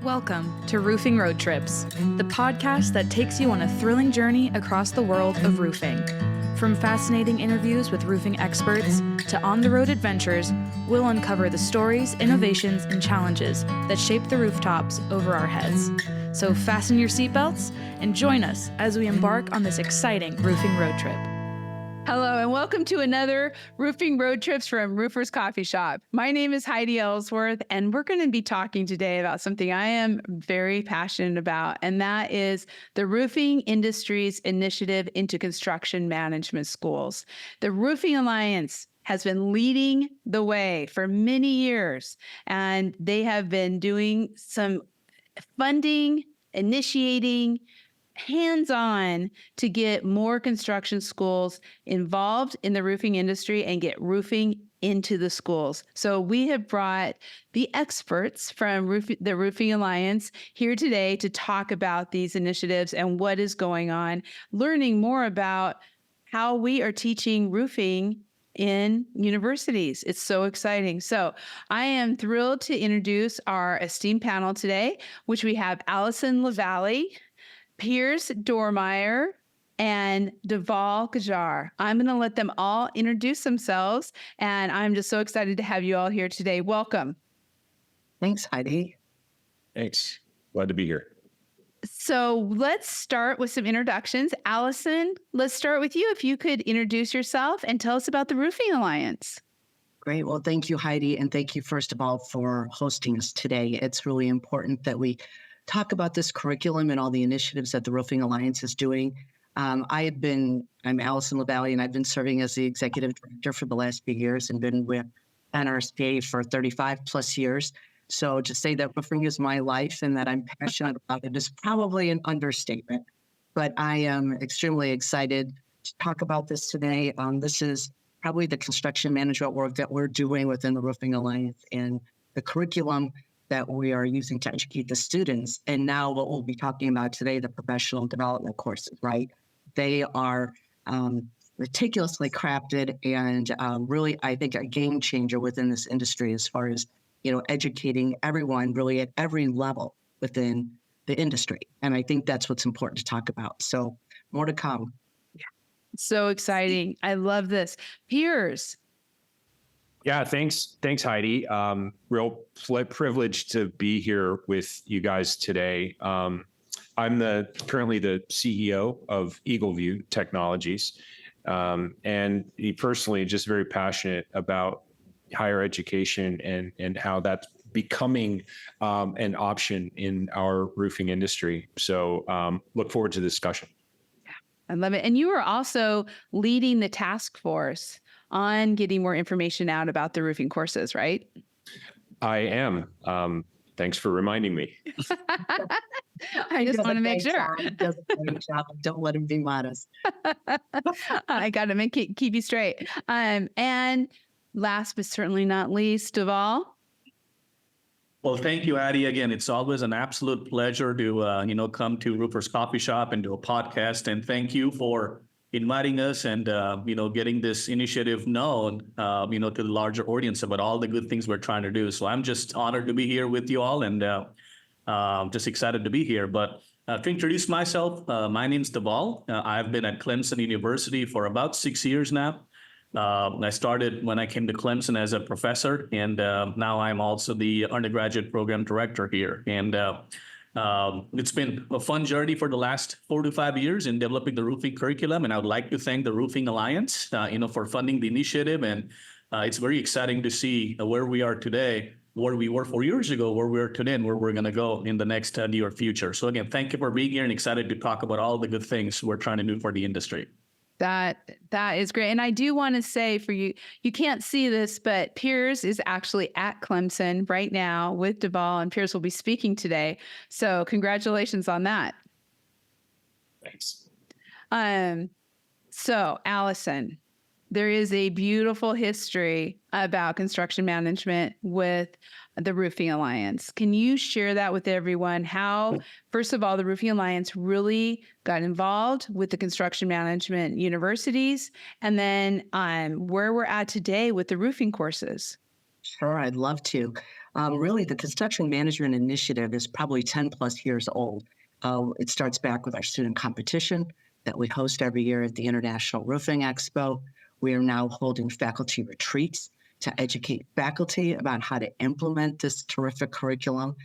Welcome to Roofing Road Trips, the podcast that takes you on a thrilling journey across the world of roofing. From fascinating interviews with roofing experts to on-the-road adventures, we'll uncover the stories, innovations, and challenges that shape the rooftops over our heads. So fasten your seatbelts and join us as we embark on this exciting roofing road trip. Hello, and welcome to another Roofing Road Trips from Roofers Coffee Shop. My name is Heidi Ellsworth, and we're going to be talking today about something I am very passionate about, and that is the roofing industry's initiative into construction management schools. The Roofing Alliance has been leading the way for many years, and they have been doing some funding, initiating, hands-on to get more construction schools involved in the roofing industry and get roofing into the schools. So we have brought the experts from the Roofing Alliance here today to talk about these initiatives and what is going on, learning more about how we are teaching roofing in universities. It's so exciting. So I am thrilled to introduce our esteemed panel today, which we have Alison LaValley, Piers Dormeyer, and Dhaval Gajjar. I'm going to let them all introduce themselves, and I'm just so excited to have you all here today. Welcome. Thanks, Heidi. Thanks. Glad to be here. So let's start with some introductions. Alison, let's start with you. If you could introduce yourself and tell us about the Roofing Alliance. Great. Well, thank you, Heidi. And thank you, first of all, for hosting us today. It's really important that we talk about this curriculum and all the initiatives that the Roofing Alliance is doing. I'm Alison LaValley, and I've been serving as the executive director for the last few years and been with NRSPA for 35 plus years. So to say that roofing is my life and that I'm passionate about it is probably an understatement. But I am extremely excited to talk about this today. This is probably the construction management work that we're doing within the Roofing Alliance and the curriculum that we are using to educate the students. And now what we'll be talking about today, the professional development courses, right? They are meticulously crafted and really, I think, a game changer within this industry as far as, educating everyone really at every level within the industry. And I think that's what's important to talk about. So more to come. So exciting. I love this. Piers. Yeah, thanks, Heidi. Real privilege to be here with you guys today. I'm currently the CEO of Eagleview Technologies, and personally just very passionate about higher education and how that's becoming an option in our roofing industry. So look forward to the discussion. I love it. And you are also leading the task force on getting more information out about the roofing courses, right? I am. Thanks for reminding me. I just want to make sure. Don't let him be modest. I got to keep you straight. And last but certainly not least, Dhaval. Well, thank you, Addie. Again, it's always an absolute pleasure to come to Roofers Coffee Shop and do a podcast. And thank you for inviting us and getting this initiative known to the larger audience about all the good things we're trying to do. So I'm just honored to be here with you all and just excited to be here. But to introduce myself, my name's Dhaval. I've been at Clemson University for about 6 years now. I started when I came to Clemson as a professor, and now I'm also the undergraduate program director here. And it's been a fun journey for the last 4 to 5 years in developing the roofing curriculum. And I would like to thank the Roofing Alliance, for funding the initiative. And it's very exciting to see where we are today, where we were 4 years ago, where we are today, and where we're going to go in the next near future. So again, thank you for being here and excited to talk about all the good things we're trying to do for the industry. That is great. And I do want to say for you can't see this, but Piers is actually at Clemson right now with Dhaval, and Piers will be speaking today. So congratulations on that. Thanks. So Alison, there is a beautiful history about construction management with the Roofing Alliance. Can you share that with everyone? How, first of all, the Roofing Alliance really got involved with the construction management universities, and then where we're at today with the roofing courses? Sure, I'd love to. Really, the construction management initiative is probably 10 plus years old. It starts back with our student competition that we host every year at the International Roofing Expo. We are now holding faculty retreats to educate faculty about how to implement this terrific curriculum.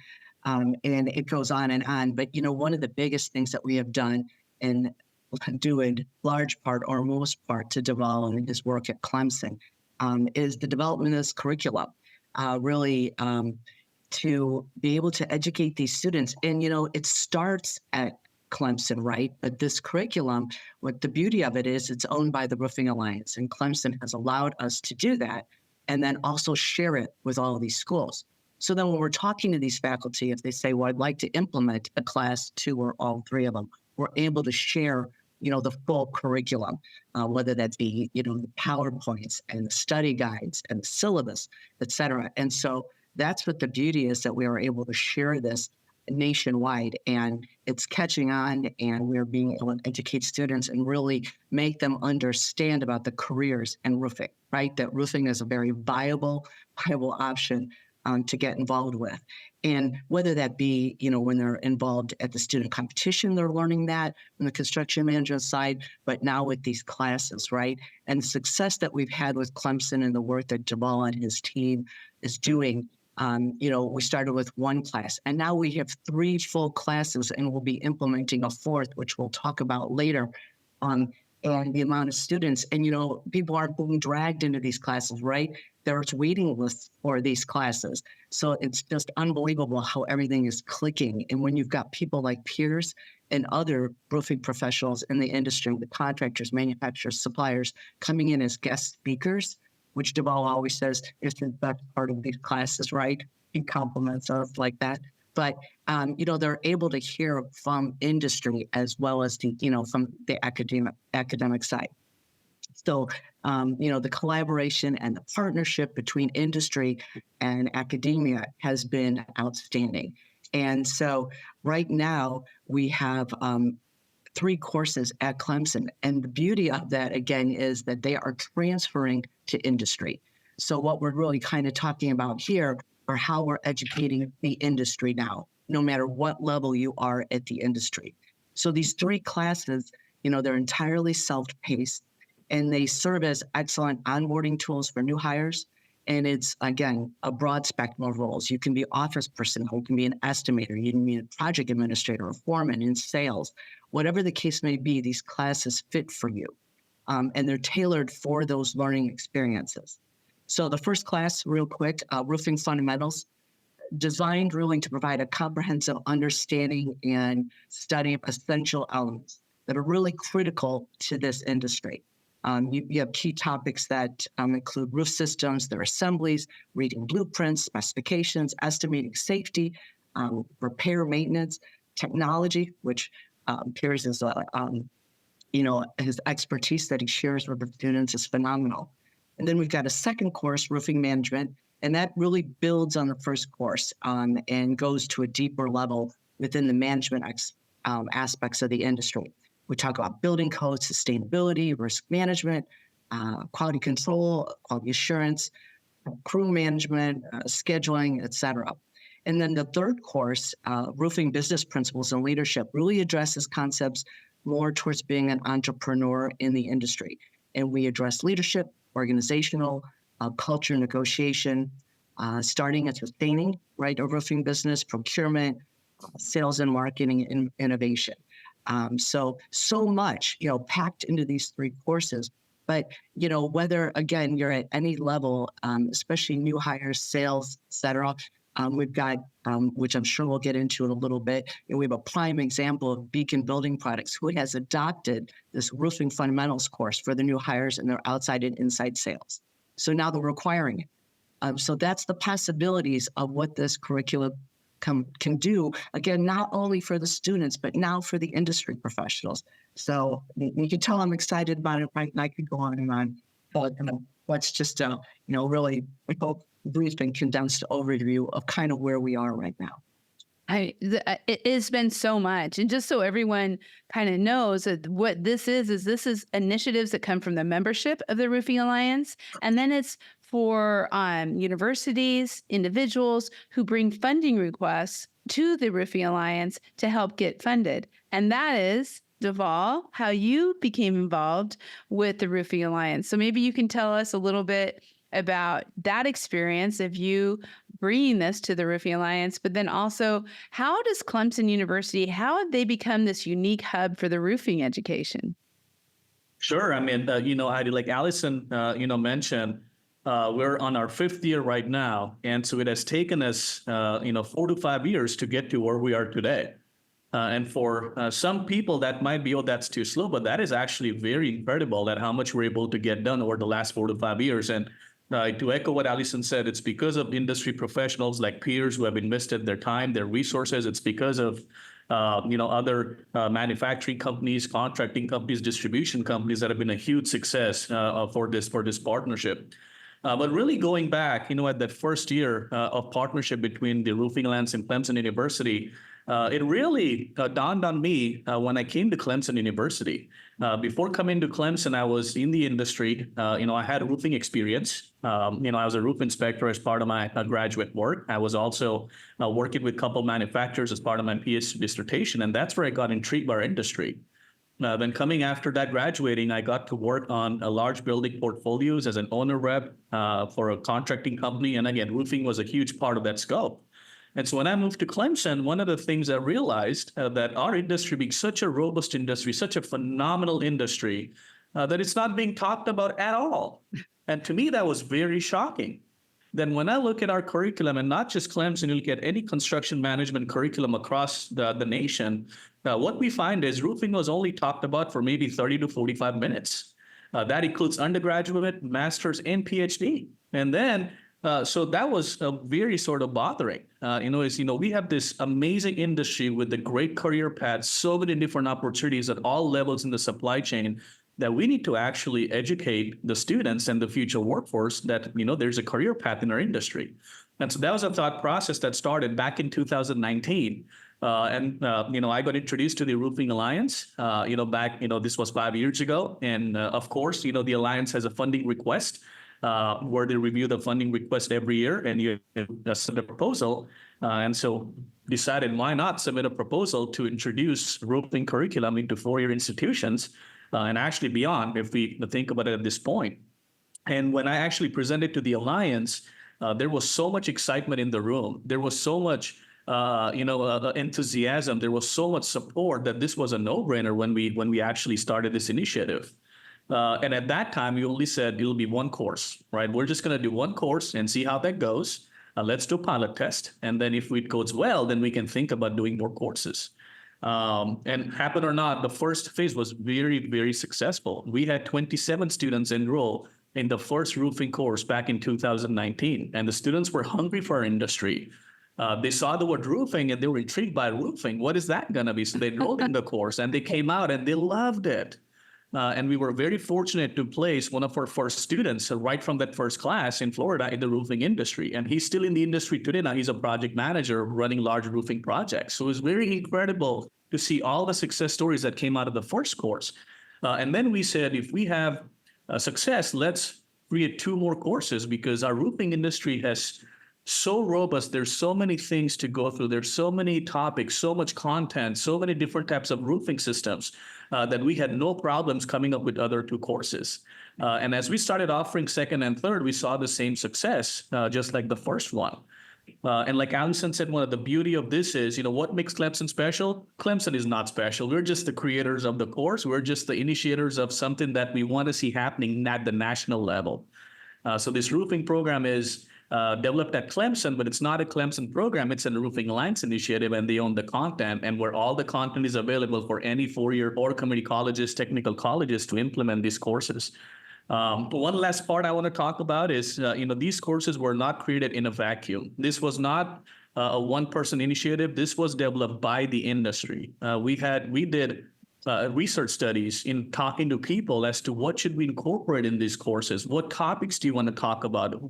And it goes on and on. But, one of the biggest things that we have done and do in large part or most part to Dhaval and his work at Clemson is the development of this curriculum, really to be able to educate these students. And, it starts at Clemson, right? But this curriculum, what the beauty of it is, it's owned by the Roofing Alliance, and Clemson has allowed us to do that and then also share it with all of these schools. So then when we're talking to these faculty, if they say, well, I'd like to implement a class, 2 or all 3 of them, we're able to share the full curriculum, whether that be, the PowerPoints and the study guides and the syllabus, et cetera. And so that's what the beauty is, that we are able to share this nationwide, and it's catching on, and we're being able to educate students and really make them understand about the careers in roofing, right? That roofing is a very viable option to get involved with. And whether that be, when they're involved at the student competition, they're learning that on the construction management side, but now with these classes, right? And the success that we've had with Clemson and the work that Dhaval and his team is doing, we started with 1 class, and now we have 3 full classes, and we'll be implementing a 4th, which we'll talk about later. And the amount of students, and people are being dragged into these classes, right? There's waiting lists for these classes. So it's just unbelievable how everything is clicking. And when you've got people like Piers and other roofing professionals in the industry, the contractors, manufacturers, suppliers, coming in as guest speakers, which Dhaval always says is the best part of these classes, right? He compliments us like that. But, they're able to hear from industry as well as from the academic side. So, the collaboration and the partnership between industry and academia has been outstanding. And so right now we have 3 courses at Clemson. And the beauty of that, again, is that they are transferring to industry. So what we're really kind of talking about here are how we're educating the industry now, no matter what level you are at the industry. So these 3 classes, they're entirely self-paced, and they serve as excellent onboarding tools for new hires. And it's, again, a broad spectrum of roles. You can be office personnel, you can be an estimator, you can be a project administrator, a foreman in sales. Whatever the case may be, these classes fit for you. And they're tailored for those learning experiences. So the first class, real quick, roofing fundamentals, designed really to provide a comprehensive understanding and study of essential elements that are really critical to this industry. You have key topics that include roof systems, their assemblies, reading blueprints, specifications, estimating safety, repair, maintenance, technology, which Piers is, his expertise that he shares with the students is phenomenal. And then we've got a second course, roofing management, and that really builds on the first course and goes to a deeper level within the management aspects of the industry. We talk about building codes, sustainability, risk management, quality control, quality assurance, crew management, scheduling, et cetera. And then the third course, roofing business principles and leadership, really addresses concepts more towards being an entrepreneur in the industry. And we address leadership, organizational, culture, negotiation, starting and sustaining, right, a roofing business, procurement, sales and marketing, and innovation. So much, packed into these 3 courses. But, whether, again, you're at any level, especially new hires, sales, et cetera, we've got, which I'm sure we'll get into in a little bit, we have a prime example of Beacon Building Products, who has adopted this roofing fundamentals course for the new hires and their outside and inside sales. So now they're requiring it. So that's the possibilities of what this curriculum can do, again, not only for the students, but now for the industry professionals. So you can tell I'm excited about it, right? And I could go on and on. But let's just, really, we hope, brief and condensed overview of kind of where we are right now. It's been so much. And just so everyone kind of knows that what this is initiatives that come from the membership of the Roofing Alliance. And then it's for universities, individuals who bring funding requests to the Roofing Alliance to help get funded. And that is, Dhaval, how you became involved with the Roofing Alliance. So maybe you can tell us a little bit about that experience of you bringing this to the Roofing Alliance, but then also how does Clemson University, how have they become this unique hub for the roofing education? Sure. I mean, Heidi, like Alison, mentioned, we're on our 5th year right now. And so it has taken us, 4 to 5 years to get to where we are today. And for some people that might be, oh, that's too slow, but that is actually very incredible at how much we're able to get done over the last 4 to 5 years. And to echo what Alison said, it's because of industry professionals like Piers who have invested their time, their resources. It's because of other manufacturing companies, contracting companies, distribution companies that have been a huge success for this partnership. But really going back, at that first year of partnership between the Roofing Alliance and Clemson University, it really dawned on me when I came to Clemson University. Before coming to Clemson, I was in the industry. I had roofing experience. I was a roof inspector as part of my graduate work. I was also working with a couple manufacturers as part of my PhD dissertation, and that's where I got intrigued by our industry. Then coming after that, graduating, I got to work on a large building portfolios as an owner rep for a contracting company. And again, roofing was a huge part of that scope. And so when I moved to Clemson, one of the things I realized that our industry being such a robust industry, such a phenomenal industry, that it's not being talked about at all. And to me, that was very shocking. Then when I look at our curriculum, and not just Clemson, you look at any construction management curriculum across the nation, what we find is roofing was only talked about for maybe 30 to 45 minutes. That includes undergraduate, master's, and PhD. And then so that was very sort of bothering. We have this amazing industry with the great career paths, so many different opportunities at all levels in the supply chain that we need to actually educate the students and the future workforce that, there's a career path in our industry. And so that was a thought process that started back in 2019. I got introduced to the Roofing Alliance, this was 5 years ago. And of course, the Alliance has a funding request where they review the funding request every year and you submit a proposal. And so decided why not submit a proposal to introduce roofing curriculum into four-year institutions and actually beyond if we think about it at this point. And when I actually presented to the Alliance, there was so much excitement in the room. There was so much enthusiasm. There was so much support that this was a no-brainer when we actually started this initiative. And at that time, we only said it'll be one course, right? We're just going to do one course and see how that goes. Let's do a pilot test. And then if it goes well, then we can think about doing more courses. And happen or not, the first phase was very, very successful. We had 27 students enroll in the first roofing course back in 2019. And the students were hungry for our industry. They saw the word roofing and they were intrigued by roofing. What is that going to be? So they enrolled in the course and they came out and they loved it. And we were very fortunate to place one of our first students right from that first class in Florida in the roofing industry. And he's still in the industry today. Now he's a project manager running large roofing projects. So it was very incredible to see all the success stories that came out of the first course. And then we said, if we have success, let's create 2 more courses because our roofing industry has so robust. There's so many things to go through. There's so many topics, so much content, so many different types of roofing systems that we had no problems coming up with other 2 courses. And as we started offering second and third, we saw the same success, just like the first one. And like Alison said, one of the beauty of this is, what makes Clemson special? Clemson is not special. We're just the creators of the course. We're just the initiators of something that we want to see happening at the national level. So this roofing program is developed at Clemson, but it's not a Clemson program. It's a Roofing Alliance initiative, and they own the content, and where all the content is available for any 4-year or community colleges, technical colleges to implement these courses. One last part I want to talk about is, these courses were not created in a vacuum. This was not a one-person initiative. This was developed by the industry. We did research studies in talking to people as to what should we incorporate in these courses. What topics do you want to talk about?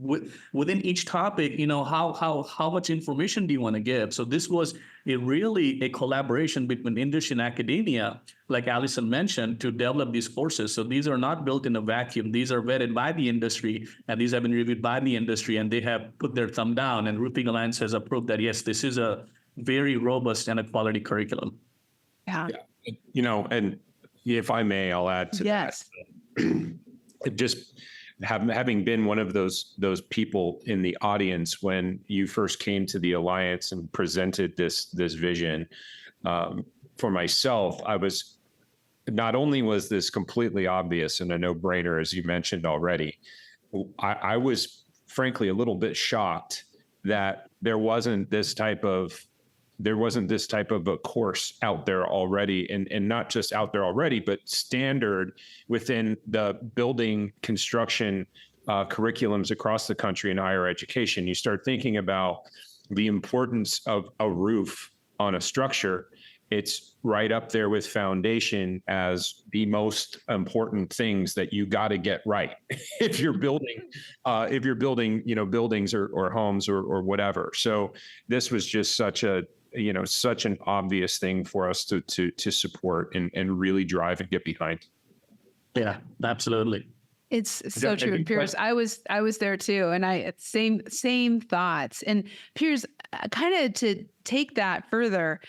Within each topic, how much information do you want to give? So this was really a collaboration between industry and academia, like Alison mentioned, to develop these courses. So these are not built in a vacuum. These are vetted by the industry, and these have been reviewed by the industry, and they have put their thumb down. And Roofing Alliance has approved that, yes, this is a very robust and a quality curriculum. Yeah. And if I may, I'll add to Yes. that. Just having been one of those people in the audience when you first came to the Alliance and presented this vision, for myself, I was, not only was this completely obvious and a no-brainer, as you mentioned already, I was frankly a little bit shocked that there wasn't this type of a course out there already, and not just out there already, but standard within the building construction curriculums across the country in higher education. You start thinking about the importance of a roof on a structure. It's right up there with foundation as the most important things that you got to get right if you're building, buildings or homes or whatever. So this was just such an obvious thing for us to support and really drive and get behind. Yeah, absolutely. It's so true, Piers. I was there too, and I same thoughts. And Piers, kind of to take that further,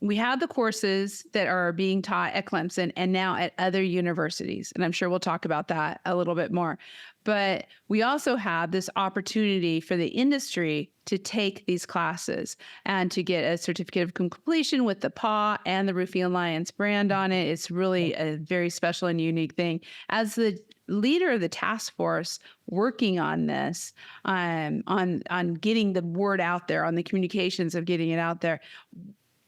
we have the courses that are being taught at Clemson and now at other universities, and I'm sure we'll talk about that a little bit more. But we also have this opportunity for the industry to take these classes and to get a certificate of completion with the PAW and the Roofing Alliance brand on it. It's really a very special and unique thing. As the leader of the task force working on this, on getting the word out there, on the communications of getting it out there,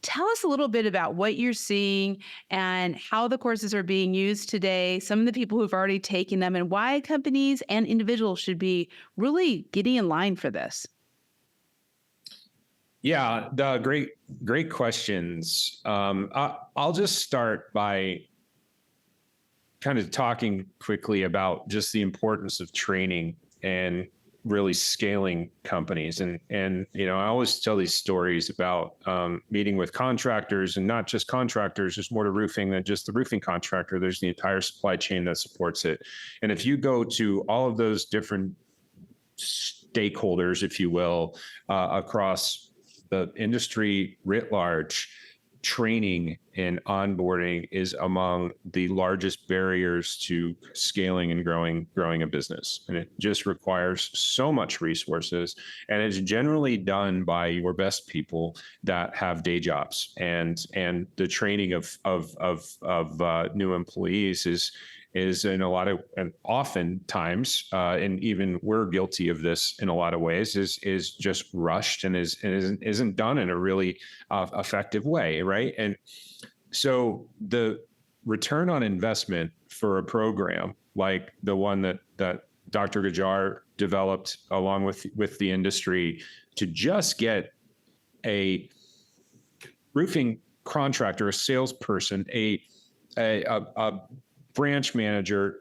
tell us a little bit about what you're seeing and how the courses are being used today, some of the people who've already taken them, and why companies and individuals should be really getting in line for this. Yeah, great questions. I'll just start by kind of talking quickly about just the importance of training and really scaling companies. And I always tell these stories about meeting with contractors, and not just contractors. There's more to roofing than just the roofing contractor. There's the entire supply chain that supports it. And if you go to all of those different stakeholders, if you will, across the industry writ large, training and onboarding is among the largest barriers to scaling and growing a business. And it just requires so much resources, and it's generally done by your best people that have day jobs. And the training of new employees is in a lot of, and oftentimes, and even we're guilty of this in a lot of ways, is just rushed and isn't done in a really effective way, right? And so the return on investment for a program like the one that Dr. Gajjar developed along with the industry to just get a roofing contractor, a salesperson, a branch manager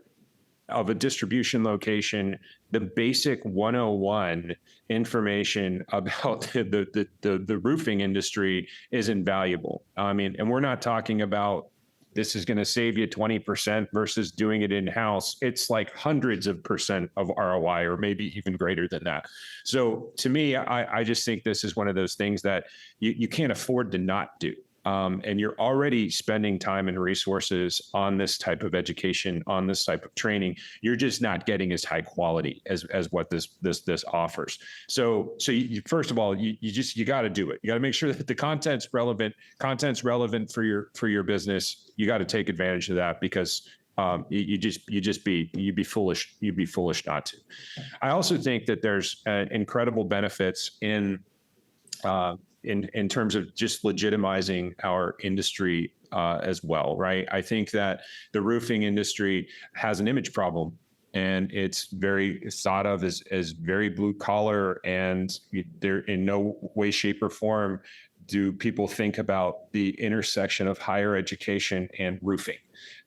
of a distribution location, the basic 101 information about the roofing industry is invaluable. I mean, and we're not talking about this is going to save you 20% versus doing it in-house. It's like hundreds of percent of ROI, or maybe even greater than that. So to me, I just think this is one of those things that you can't afford to not do. And you're already spending time and resources on this type of education, on this type of training. You're just not getting as high quality as what this offers. So first of all, you got to do it. You got to make sure that the content's relevant for your business. You got to take advantage of that, because you'd be foolish not to. I also think that there's incredible benefits in terms of just legitimizing our industry as well, right? I think that the roofing industry has an image problem, and it's very thought of as very blue collar, and there in no way, shape, or form do people think about the intersection of higher education and roofing.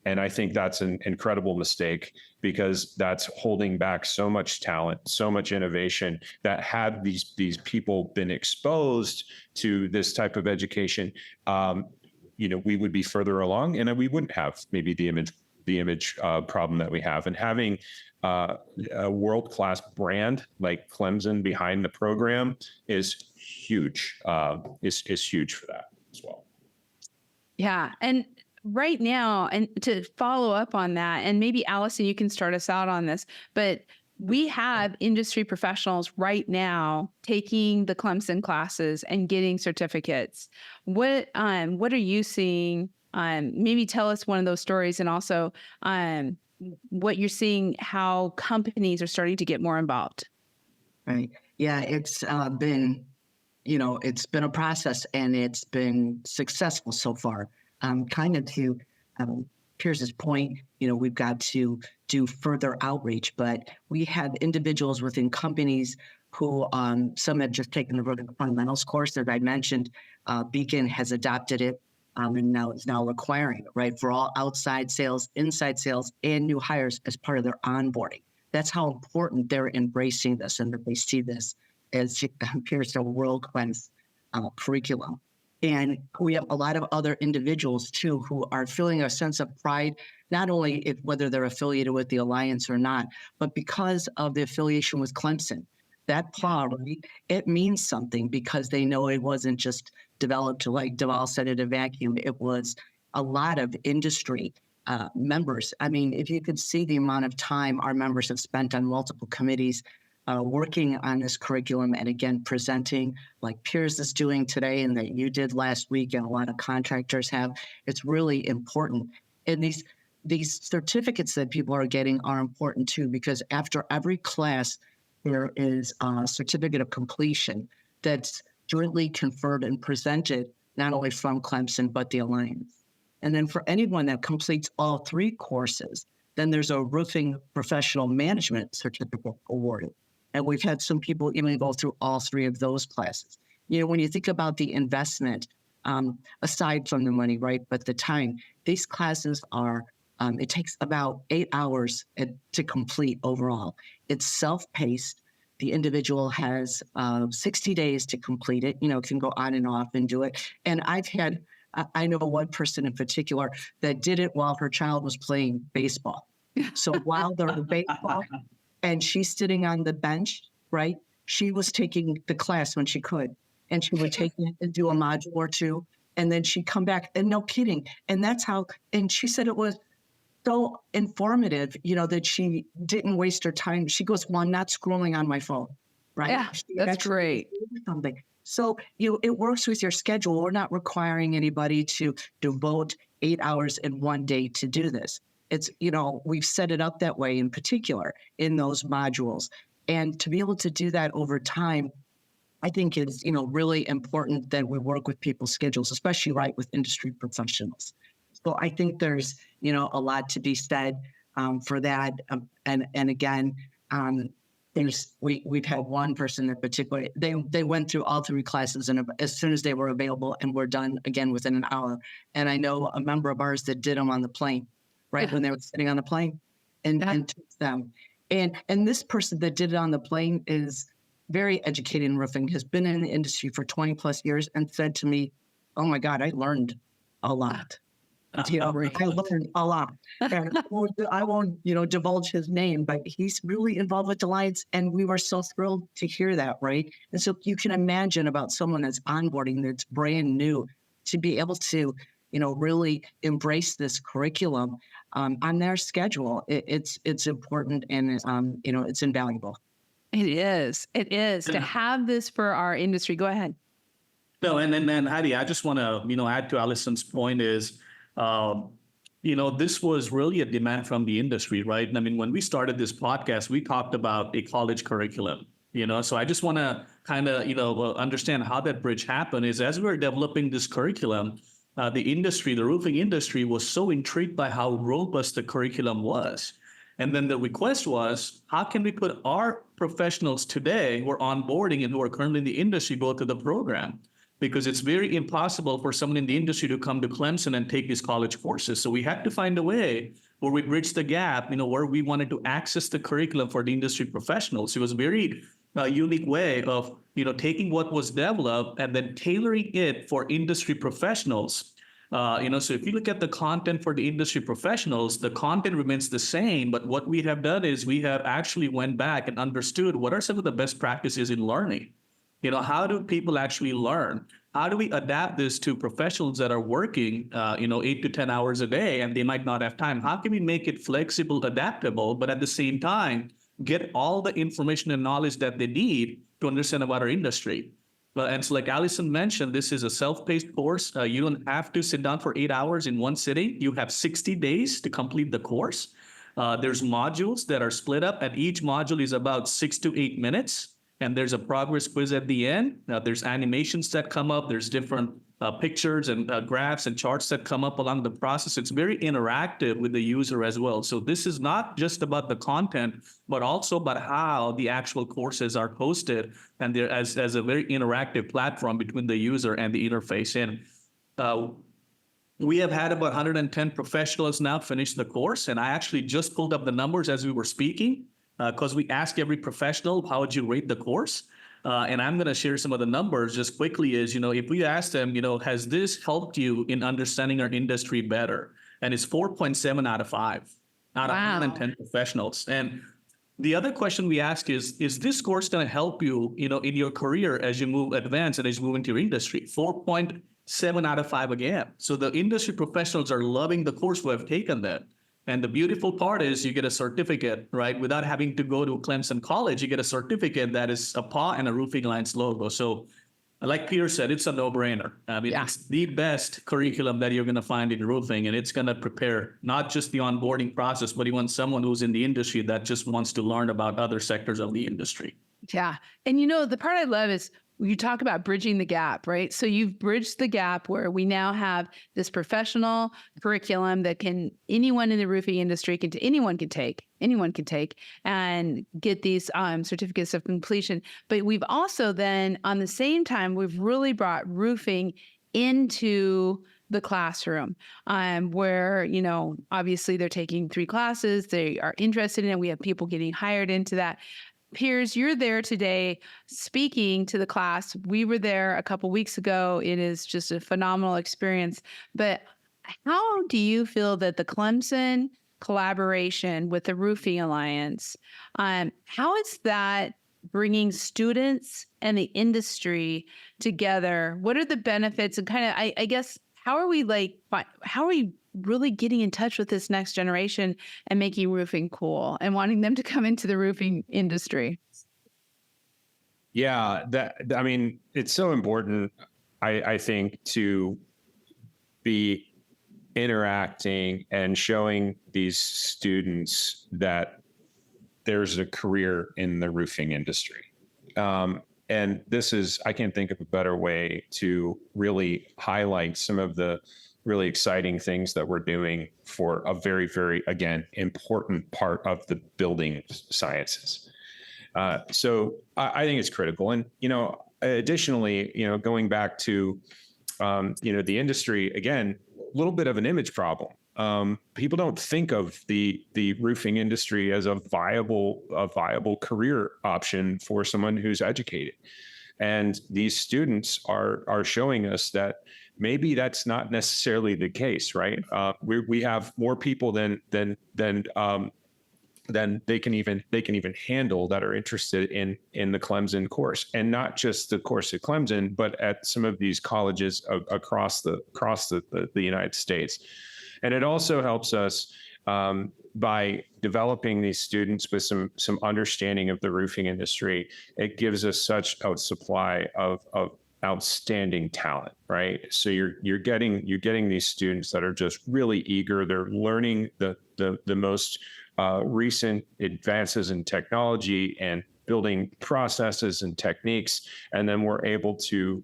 And I think that's an incredible mistake, because that's holding back so much talent, so much innovation, that had these people been exposed to this type of education, we would be further along, and we wouldn't have maybe the image problem that we have. And having a world-class brand like Clemson behind the program is huge. Is huge for that as well. Yeah, and right now, and to follow up on that, and maybe Allison, you can start us out on this, but we have industry professionals right now taking the Clemson classes and getting certificates. What are you seeing? Maybe tell us one of those stories, and also what you're seeing, how companies are starting to get more involved. Right. Yeah, it's been, it's been a process, and it's been successful so far. Kind of to Piers's point, we've got to do further outreach, but we have individuals within companies who some have just taken the Road Fundamentals course. As I mentioned, Beacon has adopted it, and now it's requiring it, right, for all outside sales, inside sales, and new hires as part of their onboarding. That's how important they're embracing this, and that they see this as Piers a world-class curriculum. And we have a lot of other individuals, too, who are feeling a sense of pride, not only whether they're affiliated with the Alliance or not, but because of the affiliation with Clemson. That PLA, right, it means something, because they know it wasn't just developed, like Dhaval said, in a vacuum. It was a lot of industry members. I mean, if you could see the amount of time our members have spent on multiple committees, working on this curriculum, and again, presenting like Piers is doing today, and that you did last week, and a lot of contractors have, it's really important. And these certificates that people are getting are important too, because after every class, there is a certificate of completion that's jointly conferred and presented, not only from Clemson, but the Alliance. And then for anyone that completes all 3 courses, then there's a roofing professional management certificate awarded. And we've had some people even go through all 3 of those classes. When you think about the investment, aside from the money, right, but the time, these classes are, it takes about 8 hours to complete overall. It's self-paced. The individual has 60 days to complete it, can go on and off and do it. And I know one person in particular that did it while her child was playing baseball. So while they're in baseball, and she's sitting on the bench, right? She was taking the class when she could, and she would take it and do a module or 2, and then she'd come back, and no kidding. And that's how, and she said it was so informative, that she didn't waste her time. She goes, well, I'm not scrolling on my phone, right? Yeah, that's great. Something. So it works with your schedule. We're not requiring anybody to devote 8 hours in one day to do this. It's, we've set it up that way in particular in those modules. And to be able to do that over time, I think is, really important that we work with people's schedules, especially right with industry professionals. So I think there's, a lot to be said for that. And again, we've had one person in particular, they went through all 3 classes, and as soon as they were available, and were done again within an hour. And I know a member of ours that did them on the plane, right, when they were sitting on the plane, and took them. And this person that did it on the plane is very educated in roofing, has been in the industry for 20 plus years, and said to me, oh my God, I learned a lot. I learned a lot. And I won't, divulge his name, but he's really involved with Alliance, and we were so thrilled to hear that, right? And so you can imagine about someone that's onboarding, that's brand new, to be able to, really embrace this curriculum on their schedule. It's important, and it's invaluable. It is to have this for our industry. Go ahead. No, and then Heidi, I just want to add to Allison's point is, this was really a demand from the industry, right? I mean, when we started this podcast, we talked about a college curriculum. So I just want to kind of understand how that bridge happened. Is as we were developing this curriculum, the roofing industry was so intrigued by how robust the curriculum was. And then the request was, how can we put our professionals today who are onboarding and who are currently in the industry go through the program? because it's very impossible for someone in the industry to come to Clemson and take these college courses. So we had to find a way where we bridge the gap, where we wanted to access the curriculum for the industry professionals. It was a very unique way of, taking what was developed and then tailoring it for industry professionals. So if you look at the content for the industry professionals, the content remains the same, but what we have done is we have actually went back and understood what are some of the best practices in learning. How do people actually learn? How do we adapt this to professionals that are working, 8 to 10 hours a day, and they might not have time? How can we make it flexible, adaptable, but at the same time, get all the information and knowledge that they need to understand about our industry? And so like Alison mentioned, this is a self-paced course. You don't have to sit down for 8 hours in one sitting. You have 60 days to complete the course. There's modules that are split up, and each module is about 6 to 8 minutes. And there's a progress quiz at the end. There's animations that come up. There's different pictures and graphs and charts that come up along the process. It's very interactive with the user as well. So this is not just about the content, but also about how the actual courses are hosted, and they're as a very interactive platform between the user and the interface. And we have had about 110 professionals now finish the course. And I actually just pulled up the numbers as we were speaking, because we ask every professional, how would you rate the course? And I'm going to share some of the numbers just quickly is, if we ask them, has this helped you in understanding our industry better? And it's 4.7 out of 5 out of 110 professionals. And the other question we ask is this course going to help you, in your career as you advance and as you move into your industry? 4.7 out of 5 again. So the industry professionals are loving the course who have taken that. And the beautiful part is you get a certificate, right? Without having to go to Clemson College, you get a certificate that is a paw and a Roofing Alliance logo. So like Piers said, it's a no-brainer. I mean, It's the best curriculum that you're going to find in roofing, and it's going to prepare not just the onboarding process, but even someone who's in the industry that just wants to learn about other sectors of the industry. Yeah. And the part I love is you talk about bridging the gap, right? So you've bridged the gap where we now have this professional curriculum that anyone in the roofing industry anyone can take and get these certificates of completion. But we've also then, on the same time, we've really brought roofing into the classroom, where, obviously they're taking 3 classes, they are interested in it. We have people getting hired into that. Piers, you're there today speaking to the class. We were there a couple weeks ago. It is just a phenomenal experience. But how do you feel that the Clemson collaboration with the Roofing Alliance, how is that bringing students and the industry together? What are the benefits? And kind of, I guess, how are we really getting in touch with this next generation and making roofing cool and wanting them to come into the roofing industry? Yeah, it's so important, I think, to be interacting and showing these students that there's a career in the roofing industry. And I can't think of a better way to really highlight some of the really exciting things that we're doing for a very, very, again, important part of the building sciences. So I think it's critical. And, additionally, going back to, the industry, again, a little bit of an image problem. People don't think of the roofing industry as a viable career option for someone who's educated. And these students are showing us that maybe that's not necessarily the case, right? We have more people than they can even handle that are interested in the Clemson course, and not just the course at Clemson, but at some of these colleges across the United States. And it also helps us by developing these students with some understanding of the roofing industry. It gives us such a supply of outstanding talent, right? So you're getting these students that are just really eager. They're learning the most recent advances in technology and building processes and techniques, and then we're able to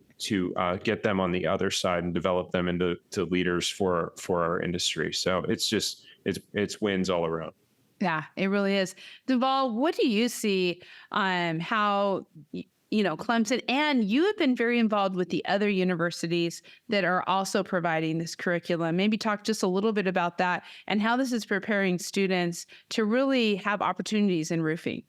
get them on the other side and develop them into leaders for our industry. So it's wins all around. Yeah, it really is. Dhaval, what do you see how Clemson, and you have been very involved with the other universities that are also providing this curriculum. Maybe talk just a little bit about that and how this is preparing students to really have opportunities in roofing.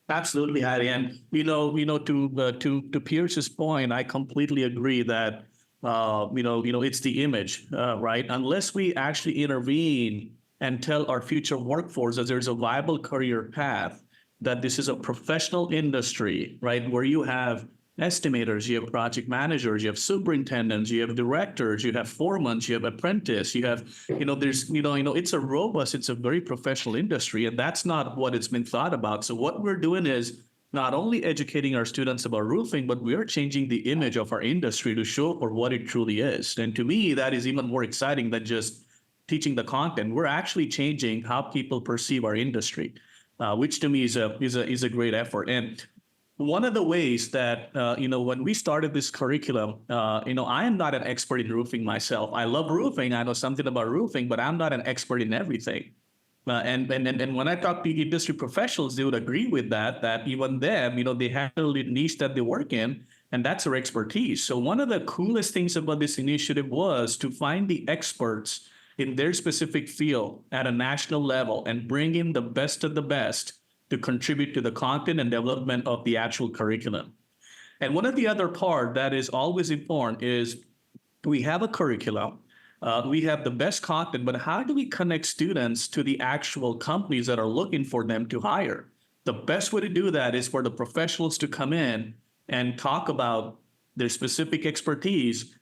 Absolutely, Heidi. And to Pierce's point, I completely agree that it's the image, right? Unless we actually intervene and tell our future workforce that there's a viable career path, that this is a professional industry, right? Where you have estimators, you have project managers, you have superintendents, you have directors, you have foremen, you have apprentice, you have, it's a very professional industry, and that's not what it's been thought about. So what we're doing is not only educating our students about roofing, but we are changing the image of our industry to show for what it truly is. And to me, that is even more exciting than just teaching the content. We're actually changing how people perceive our industry. Which to me is a great effort. And one of the ways that when we started this curriculum, I am not an expert in roofing myself. I love roofing. I know something about roofing, but I'm not an expert in everything. And when I talk to industry professionals, they would agree with that even them, they have a niche that they work in, and that's their expertise. So one of the coolest things about this initiative was to find the experts in their specific field at a national level and bring in the best of the best to contribute to the content and development of the actual curriculum. And one of the other part that is always important is we have a curriculum, we have the best content, but how do we connect students to the actual companies that are looking for them to hire? The best way to do that is for the professionals to come in and talk about their specific expertise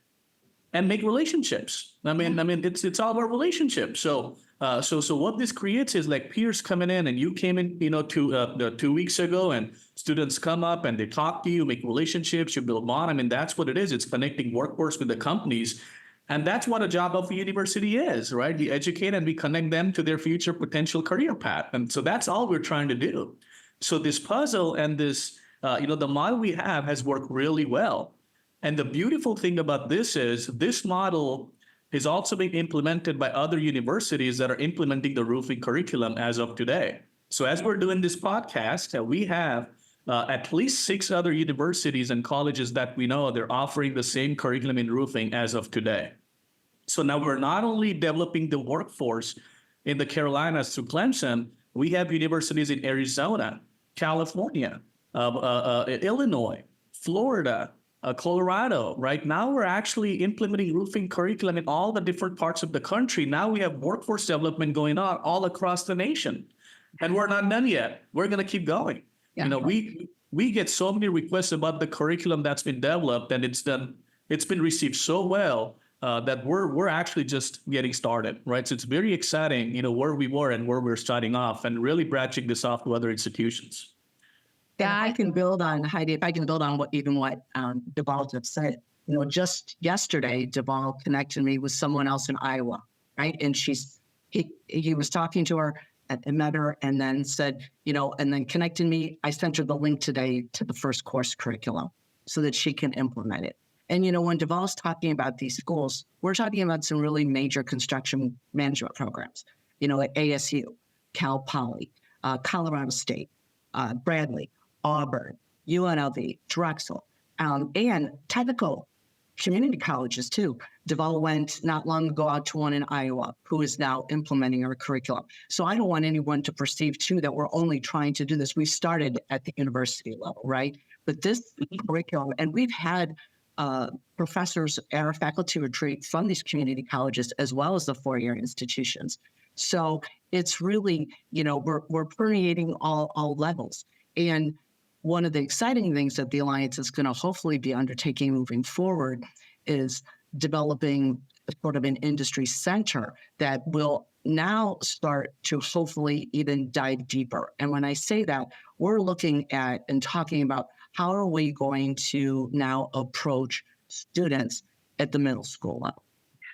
and make relationships. I mean, it's all about relationships. So what this creates is like Piers coming in, and you came in, 2 weeks ago, and students come up and they talk to you, make relationships, you build bond. I mean, that's what it is. It's connecting workforce with the companies. And that's what a job of a university is, right? We educate and we connect them to their future potential career path. And so that's all we're trying to do. So this puzzle and this, the model we have has worked really well. And the beautiful thing about this is this model is also being implemented by other universities that are implementing the roofing curriculum as of today. So as we're doing this podcast, we have at least 6 other universities and colleges that we know they're offering the same curriculum in roofing as of today. So now we're not only developing the workforce in the Carolinas through Clemson, we have universities in Arizona, California, Illinois, Florida, Colorado. Right now, we're actually implementing roofing curriculum in all the different parts of the country. Now we have workforce development going on all across the nation, and we're not done yet. We're going to keep going. Yeah. We get so many requests about the curriculum that's been developed, and it's been received so well that we're actually just getting started, right? So it's very exciting, where we were and where we're starting off, and really branching this off to other institutions. Yeah, I can build on, Heidi, if I can build on what Dhaval just said. Just yesterday, Dhaval connected me with someone else in Iowa, right? And he was talking to her and met her, and then said, and then connected me. I sent her the link today to the first course curriculum so that she can implement it. And, when Dhaval's talking about these schools, we're talking about some really major construction management programs, at ASU, Cal Poly, Colorado State, Bradley, Auburn, UNLV, Drexel, and technical community colleges too. Dhaval went not long ago out to one in Iowa who is now implementing our curriculum. So I don't want anyone to perceive too that we're only trying to do this. We started at the university level, right? But this curriculum, and we've had professors at our faculty retreat from these community colleges as well as the four-year institutions. So it's really, we're permeating all levels. And one of the exciting things that the Alliance is going to hopefully be undertaking moving forward is developing sort of an industry center that will now start to hopefully even dive deeper. And when I say that, we're looking at and talking about how are we going to now approach students at the middle school level,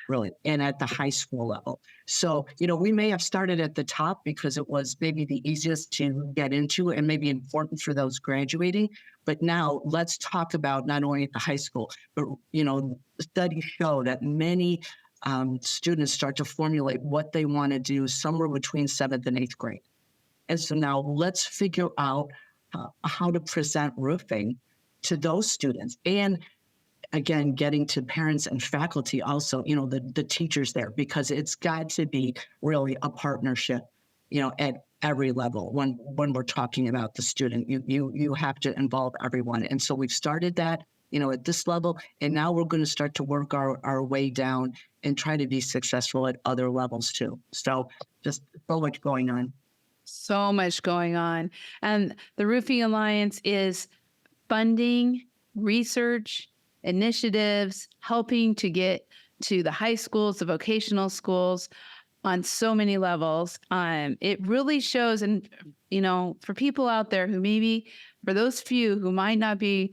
really, and at the high school level. So, we may have started at the top because it was maybe the easiest to get into and maybe important for those graduating. But now let's talk about not only at the high school, but, studies show that many students start to formulate what they want to do somewhere between 7th and 8th grade. And so now let's figure out how to present roofing to those students. And again, getting to parents and faculty also, the teachers there, because it's got to be really a partnership, at every level. When we're talking about the student, you have to involve everyone. And so we've started that, at this level, and now we're going to start to work our way down and try to be successful at other levels too. So just so much going on. So much going on. And the Roofing Alliance is funding research, initiatives, helping to get to the high schools, the vocational schools on so many levels. It really shows, and, for people out there who maybe, for those few who might not be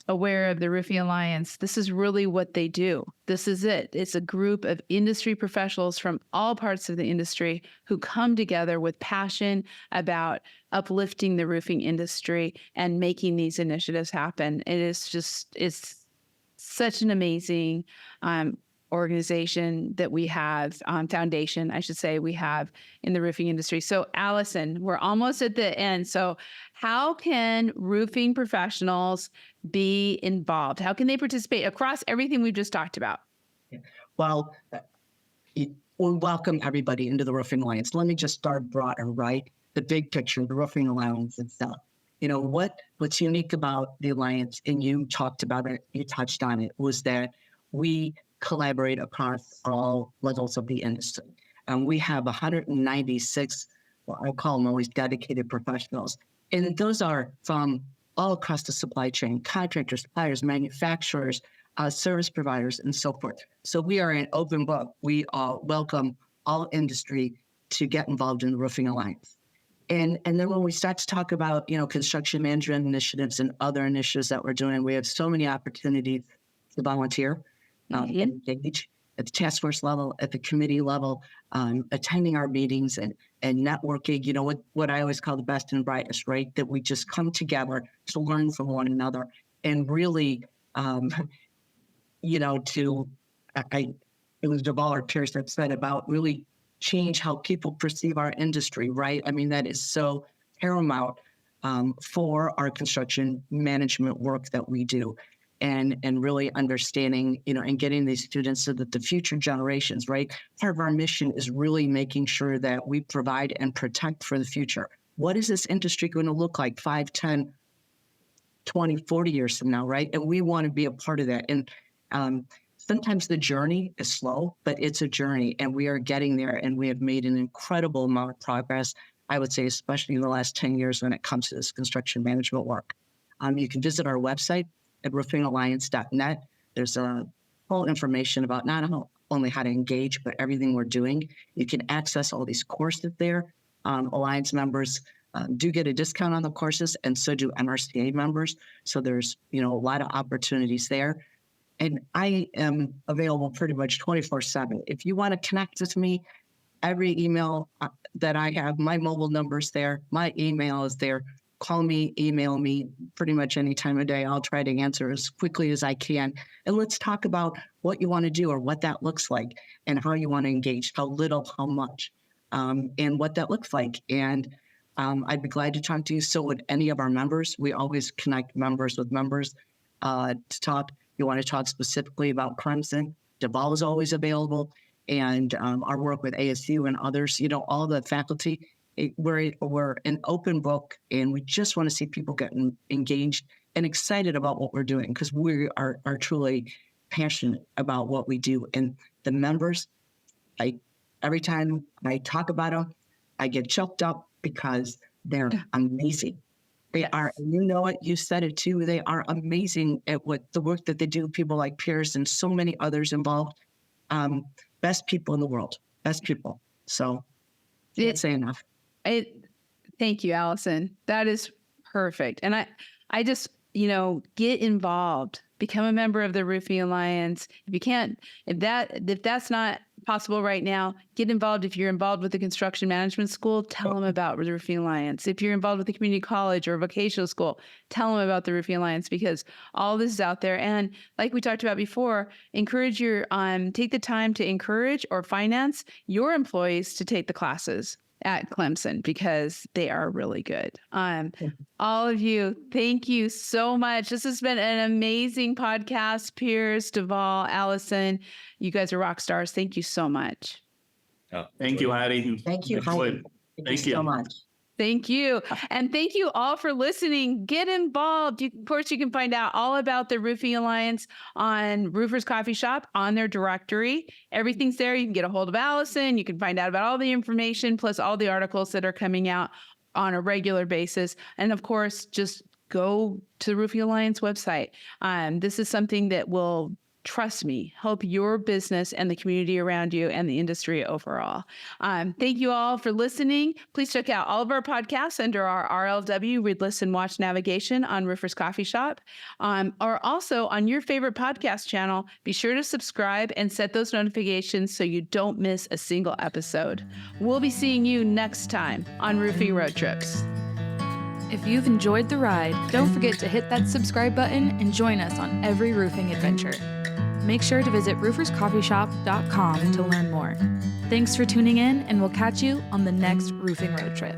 aware of the Roofing Alliance, this is really what they do. This is it. It's a group of industry professionals from all parts of the industry who come together with passion about uplifting the roofing industry and making these initiatives happen. It's such an amazing organization that we have, foundation, I should say, we have in the roofing industry. So Alison, we're almost at the end. So how can roofing professionals be involved? How can they participate across everything we've just talked about? Well, we welcome everybody into the Roofing Alliance. Let me just start broader, right? The big picture, the Roofing Alliance itself. What's unique about the Alliance, and you talked about it, you touched on it, was that we collaborate across all levels of the industry. We have 196, I call them always dedicated professionals. And those are from all across the supply chain, contractors, suppliers, manufacturers, service providers, and so forth. So we are an open book. We welcome all industry to get involved in the Roofing Alliance. And then when we start to talk about, construction management initiatives and other initiatives that we're doing, we have so many opportunities to volunteer, engage at the task force level, at the committee level, attending our meetings and networking, what I always call the best and brightest, right? That we just come together to learn from one another and really, it was Dhaval or Piers that said about really change how people perceive our industry, right? I mean, that is so paramount for our construction management work that we do. And really understanding, and getting these students so that the future generations, right? Part of our mission is really making sure that we provide and protect for the future. What is this industry going to look like 5, 10, 20, 40 years from now, right? And we want to be a part of that. And sometimes the journey is slow, but it's a journey, and we are getting there, and we have made an incredible amount of progress, I would say, especially in the last 10 years when it comes to this construction management work. You can visit our website at roofingalliance.net. There's full information about not only how to engage, but everything we're doing. You can access all these courses there. Alliance members do get a discount on the courses, and so do MRCA members. So there's, a lot of opportunities there. And I am available pretty much 24/7. If you want to connect with me, every email that I have, my mobile number's there, my email is there. Call me, email me pretty much any time of day. I'll try to answer as quickly as I can. And let's talk about what you want to do or what that looks like and how you want to engage, how little, how much, and what that looks like. And I'd be glad to talk to you. So with any of our members, we always connect members with members to talk. You want to talk specifically about Clemson, Dhaval is always available. And our work with ASU and others, all the faculty, we're an open book, and we just want to see people getting engaged and excited about what we're doing, because we are truly passionate about what we do. And the members, every time I talk about them, I get choked up because they're amazing. They are, and you said it too, they are amazing at the work that they do. People like Piers and so many others involved. Best people in the world, best people. So can't say enough. Thank you, Alison. That is perfect. And I just, get involved, become a member of the Roofing Alliance. If that's not possible right now, get involved. If you're involved with the construction management school, tell them about the Roofing Alliance. If you're involved with the community college or vocational school, tell them about the Roofing Alliance, because all this is out there. And like we talked about before, take the time to encourage or finance your employees to take the classes. at Clemson because they are really good. All of you, thank you so much. This has been an amazing podcast. Piers, Dhaval, Allison, you guys are rock stars. Thank you so much. Thank you, Heidi. Thank you, Excellent. Heidi. Thank you so much. Thank you. And thank you all for listening. Get involved. Of course, you can find out all about the Roofing Alliance on Roofers Coffee Shop on their directory. Everything's there. You can get a hold of Allison. You can find out about all the information, plus all the articles that are coming out on a regular basis. And of course, just go to the Roofing Alliance website. This is something that will, trust me, help your business and the community around you and the industry overall. Thank you all for listening. Please check out all of our podcasts under our RLW, Read, Listen, Watch navigation on Roofers Coffee Shop, or also on your favorite podcast channel. Be sure to subscribe and set those notifications so you don't miss a single episode. We'll be seeing you next time on Roofing Road Trips. If you've enjoyed the ride, don't forget to hit that subscribe button and join us on every roofing adventure. Make sure to visit rooferscoffeeshop.com to learn more. Thanks for tuning in, and we'll catch you on the next roofing road trip.